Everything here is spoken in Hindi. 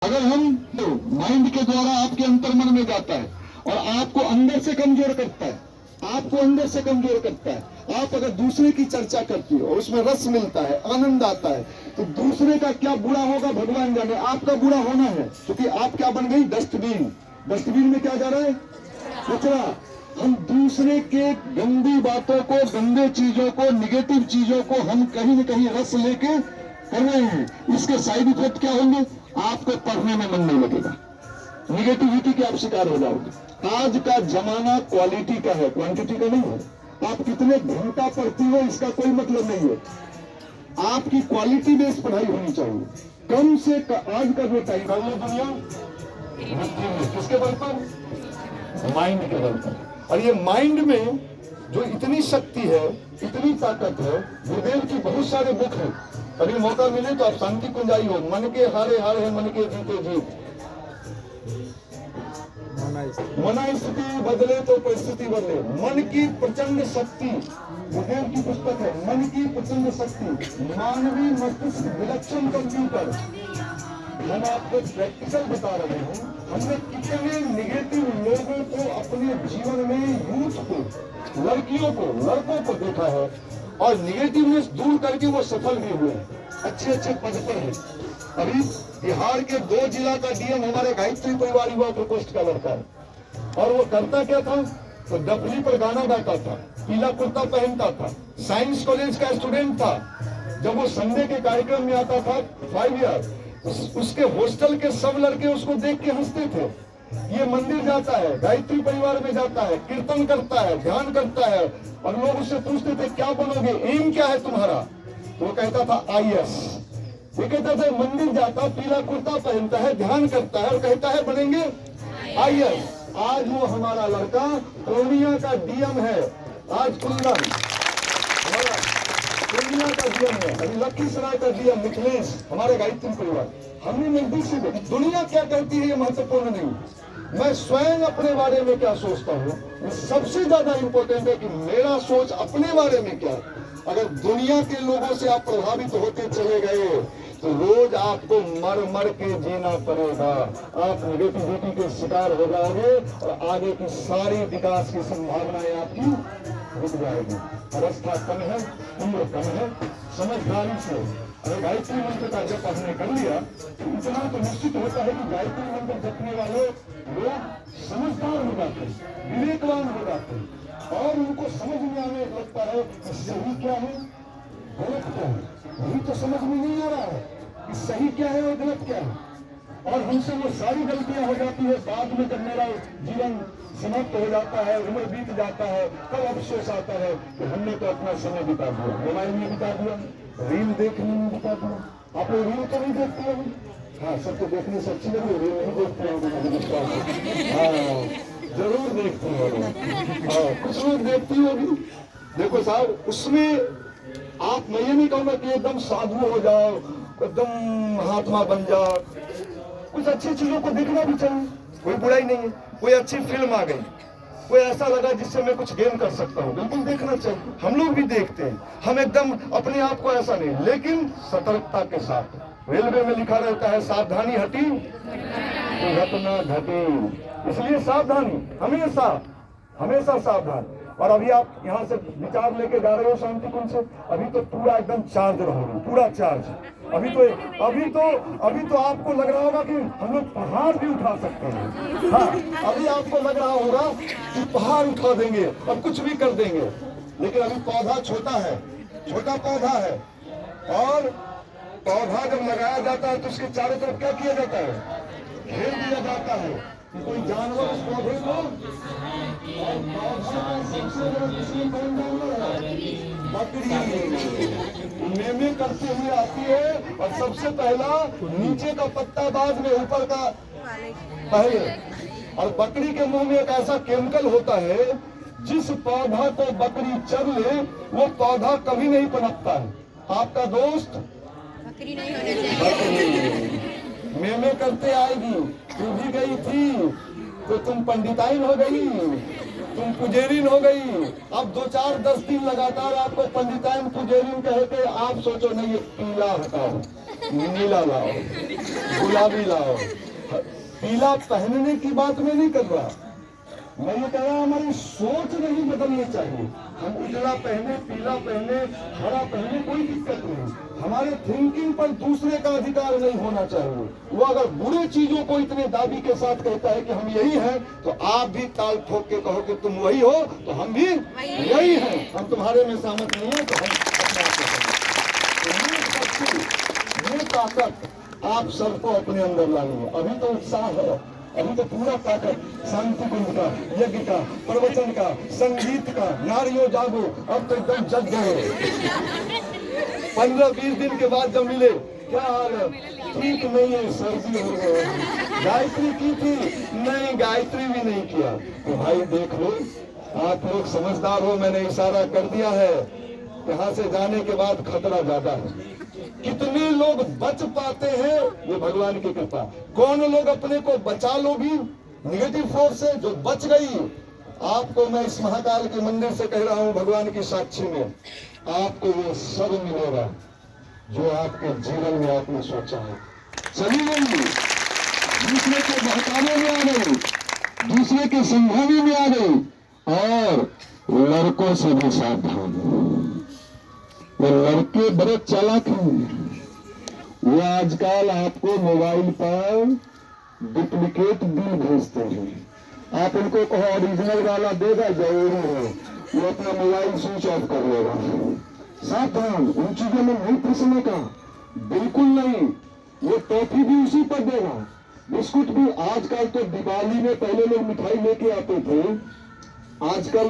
अगर हम तो माइंड के द्वारा आपके अंतर्मन में जाता है और आपको अंदर से कमजोर करता है, आपको अंदर से कमजोर करता है। आप अगर दूसरे की चर्चा करती हो और उसमें रस मिलता है, आनंद आता है, तो दूसरे का क्या बुरा होगा भगवान जाने, आपका बुरा होना है। क्योंकि आप क्या बन गई, डस्टबिन। डस्टबिन में क्या जा रहा है, कचरा। हम दूसरे के गंदी बातों को, गंदे चीजों को, निगेटिव चीजों को हम कहीं न कहीं रस लेके कर रहे हैं। इसके साइड इफेक्ट क्या होंगे, आपको पढ़ने में मन नहीं लगेगा, निगेटिविटी के आप शिकार हो जाओगे। आज का जमाना क्वालिटी का है, क्वांटिटी का नहीं है। आप कितने घंटा पढ़ती हो इसका कोई मतलब नहीं है, आपकी क्वालिटी बेस्ड पढ़ाई होनी चाहिए। कम से आज का जो टाइम है दुनिया किसके बल पर, माइंड के बल पर। और ये माइंड में जो इतनी शक्ति है, इतनी ताकत है, गुरुदेव की बहुत सारे बुक हैं। कभी मौका मिले तो आप शांति कुंजाई हो, मन के हारे हारे मन के जीते जीत। मना स्थिति बदले तो परिस्थिति बदले। मन की प्रचंड शक्ति, गुरुदेव की पुस्तक है मन की प्रचंड शक्ति, मानवीय मस्तिष्क विलक्षण कंप्यूटर। हम आपको प्रैक्टिकल बता रहे हैं। हमने कितने निगेटिव लोगों को अपने जीवन में, यूथ को, लड़कियों को, लड़कों को देखा है और निगेटिवनेस दूर करके वो सफल भी हुए, अच्छे अच्छे पद पर है। अभी बिहार के 2 जिला का डीएम हमारे गायत्री परिवार युवा प्रकोष्ठ का लड़का है, और वो करता क्या था, तो डफली पर गाना गाता था, पीला कुर्ता पहनता था, साइंस कॉलेज का स्टूडेंट था। जब वो संडे के कार्यक्रम में आता था 5 ईयर, उसके हॉस्टल के सब लड़के उसको देख के हंसते थे। ये मंदिर जाता है, गायत्री परिवार में जाता है, कीर्तन करता है, ध्यान करता है, और लोग उससे पूछते थे क्या बनोगे, एम क्या है तुम्हारा, तो वो कहता था आईएएस। वो कहता था मंदिर जाता, पीला कुर्ता पहनता है, ध्यान करता है और कहता है बनेंगे आईएएस। आज वो हमारा लड़का पूर्णिया का डीएम है, आज कुल्लम पूर्णिया का डीएम है, अभी लखीसराय का डीएम मिथिलेश, हमारे गायत्री परिवार। हमने नजदीक से देखा। दुनिया क्या कहती है ये महत्वपूर्ण नहीं, मैं स्वयं अपने बारे में क्या सोचता हूँ सबसे ज्यादा इंपॉर्टेंट है कि मेरा सोच अपने बारे में क्या है। अगर दुनिया के लोगों से आप प्रभावित होते चले गए तो रोज आपको मर मर के जीना पड़ेगा, आप नेगेटिविटी के शिकार हो जाओगे और आगे की सारी विकास की संभावनाएं आपकी रुक जाएगी। अवस्था कम है, उम्र कम है, समझदारी से अगर गायत्री मंत्र का जप हमने कर लिया तो इतना तो निश्चित होता है कि गायत्री मंत्र जपने वाले लोग समझदार हो जाते हैं, विवेकवान हो जाते हैं, और उनको समझ में आने लगता है कि सही क्या है, गलत क्या है। यही तो समझ में नहीं आ रहा है कि सही क्या है और गलत क्या है, और हमसे वो सारी गलतियां हो जाती है। बाद में जब मेरा जीवन समाप्त हो जाता है, उम्र बीत जाता है, तब अफसोस आता है कि हमने तो अपना समय बिता दिया, मोबाइल में बिता दिया, रील देखने में बिता दिया। आप लोग रील तो नहीं देखते हो? हाँ, सबको देखने से अच्छी लगी, रील नहीं देखते हो? हाँ, जरूर देखती होगी। हाँ, कुछ लोग देखती होगी। देखो साहब, उसमें आप, मैं ये नहीं कहूँगा कि एकदम साधु हो जाओ, एकदम महात्मा बन जाओ। कुछ अच्छी चीजों को देखना भी चाहिए, कोई बुराई नहीं है। कोई अच्छी फिल्म आ गई, कोई ऐसा लगा जिससे मैं कुछ गेन कर सकता हूँ, बिल्कुल देखना चाहिए। हम लोग भी देखते हैं, हम एकदम अपने आप को ऐसा नहीं, लेकिन सतर्कता के साथ। रेलवे में लिखा रहता है सावधानी हटी दुर्घटना घटी, इसलिए सावधानी, हमेशा हमेशा सावधान। और अभी आप यहाँ से विचार लेके जा रहे हो शांति कुंज से, अभी तो पूरा एकदम चार्ज रहोगे, पूरा चार्ज। अभी तो आपको लग रहा होगा कि हम लोग पहाड़ भी उठा सकते हैं। हाँ, अभी आपको लग रहा होगा कि पहाड़ उठा देंगे और कुछ भी कर देंगे, लेकिन अभी पौधा छोटा है, छोटा पौधा है, और पौधा जब लगाया जाता है तो उसके चारों तरफ क्या किया जाता है, घेर दिया जाता है कि कोई जानवर उस पौधे को, और पौधा का सबसे बड़ा दुश्मन कौन जानवर है, बकरी। मेमे करते हुए आती है और सबसे पहला नीचे का पत्ता, बाद में ऊपर का पहले। और बकरी के मुंह में एक ऐसा केमिकल होता है, जिस पौधा को बकरी चर ले वो पौधा कभी नहीं पनपता है। आपका दोस्त बकरी नहीं होना चाहिए। मेमे करते आएगी, तू भी गई थी तो तुम पंडिताइन हो गई, तुम पुजेरिन हो गई। अब 2-4-10 दिन लगातार आपको पंडिताइन पुजेरिन कहे के आप सोचो नहीं, ये पीला हटाओ, नीला लाओ, गुलाबी लाओ। पीला पहनने की बात मैं नहीं कर रहा, मैं ये कह रहा हूं हमारी सोच नहीं बदलनी चाहिए। हम उजला पहने, पीला पहने, हरा पहने, कोई दिक्कत नहीं। हमारे थिंकिंग पर दूसरे का अधिकार नहीं होना चाहिए। वो अगर बुरे चीजों को इतने दाबी के साथ कहता है कि हम यही हैं, तो आप भी ताल ठोक के कहो कि तुम वही हो, तो हम भी यही हैं। हम तुम्हारे में सहमत नहीं है, तो हम अपने आप को ये शक्ति, ये ताकत आप सबको अपने अंदर लानी है। अभी तो उत्साह है, अभी तो पूरा ताकत शांति कुंज का, यज्ञ का, प्रवचन का, संगीत का, नारियों जागो, अब तो एकदम जग गए। 15-20 दिन के बाद जब मिले, क्या हाल है? ठीक नहीं है, सर्दी हो गई। गायत्री की थी? नहीं, गायत्री भी नहीं किया। तो भाई देख लो, आप लोग समझदार हो, मैंने इशारा कर दिया है। यहाँ से जाने के बाद खतरा ज्यादा है। कितने लोग बच पाते हैं, ये भगवान की कृपा। कौन लोग अपने को बचा लो भी निगेटिव फोर्स से, जो बच गई, आपको मैं इस महाकाल के मंदिर से कह रहा हूं, भगवान की साक्षी में, आपको वो सब मिलेगा जो आपके जीवन में आपने सोचा है। चली गई, दूसरे के बहकावे में आ गई, दूसरे के संभावने में आ गई। और लड़कों से भी सावधान, वो लड़के बड़े चालाक हैं। वो आजकल आपको मोबाइल पर डुप्लीकेट बिल भेजते हैं। आप उनको कहो ओरिजिनल वाला देगा, जरूरी है, वो अपना मोबाइल स्विच ऑफ कर लेगा। सावधान, उन चीजों में नहीं फंसने का, बिल्कुल नहीं। वो टॉफी भी उसी पर देगा, बिस्कुट भी। आजकल तो दिवाली में पहले लोग मिठाई लेके आते थे, आजकल